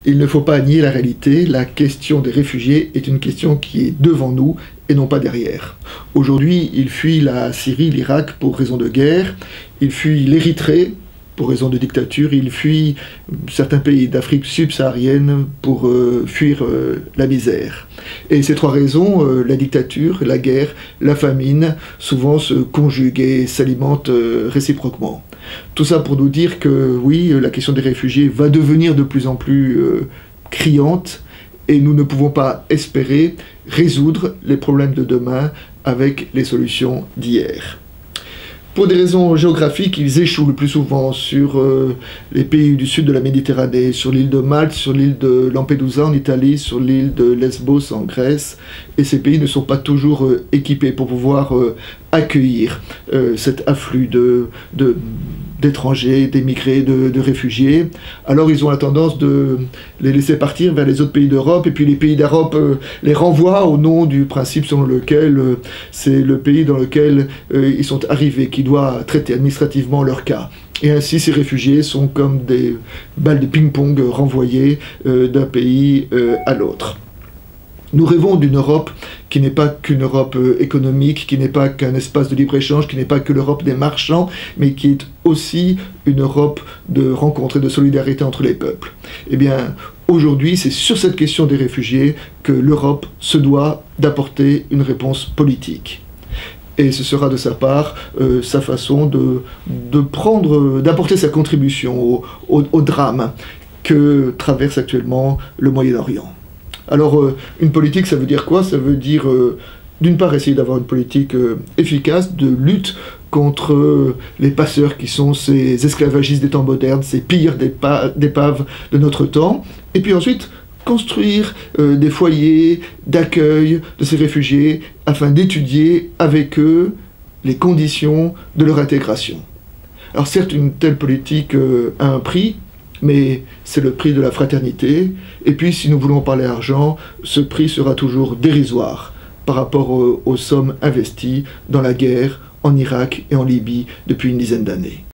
Il ne faut pas nier la réalité, la question des réfugiés est une question qui est devant nous et non pas derrière. Aujourd'hui, ils fuient la Syrie, l'Irak pour raison de guerre, ils fuient l'Érythrée pour raison de dictature, ils fuient certains pays d'Afrique subsaharienne pour fuir la misère. Et ces trois raisons, la dictature, la guerre, la famine, souvent se conjuguent et s'alimentent réciproquement. Tout ça pour nous dire que oui, la question des réfugiés va devenir de plus en plus criante et nous ne pouvons pas espérer résoudre les problèmes de demain avec les solutions d'hier. Pour des raisons géographiques, ils échouent le plus souvent sur les pays du sud de la Méditerranée, sur l'île de Malte, sur l'île de Lampedusa en Italie, sur l'île de Lesbos en Grèce. Et ces pays ne sont pas toujours équipés pour pouvoir accueillir cet afflux d'étrangers, d'émigrés, de réfugiés. Alors ils ont la tendance de les laisser partir vers les autres pays d'Europe, et puis les pays d'Europe les renvoient au nom du principe selon lequel c'est le pays dans lequel ils sont arrivés qui doit traiter administrativement leur cas. Et ainsi ces réfugiés sont comme des balles de ping-pong renvoyées d'un pays à l'autre. Nous rêvons d'une Europe qui n'est pas qu'une Europe économique, qui n'est pas qu'un espace de libre-échange, qui n'est pas que l'Europe des marchands, mais qui est aussi une Europe de rencontre et de solidarité entre les peuples. Eh bien, aujourd'hui, c'est sur cette question des réfugiés que l'Europe se doit d'apporter une réponse politique. Et ce sera de sa part sa façon d'apporter sa contribution au drame que traverse actuellement le Moyen-Orient. Alors, une politique, ça veut dire quoi? Ça veut dire, d'une part, essayer d'avoir une politique efficace de lutte contre les passeurs qui sont ces esclavagistes des temps modernes, ces pires d'épaves de notre temps. Et puis ensuite, construire des foyers d'accueil de ces réfugiés afin d'étudier avec eux les conditions de leur intégration. Alors certes, une telle politique a un prix, mais c'est le prix de la fraternité. Et puis, si nous voulons parler argent, ce prix sera toujours dérisoire par rapport aux sommes investies dans la guerre en Irak et en Libye depuis une dizaine d'années.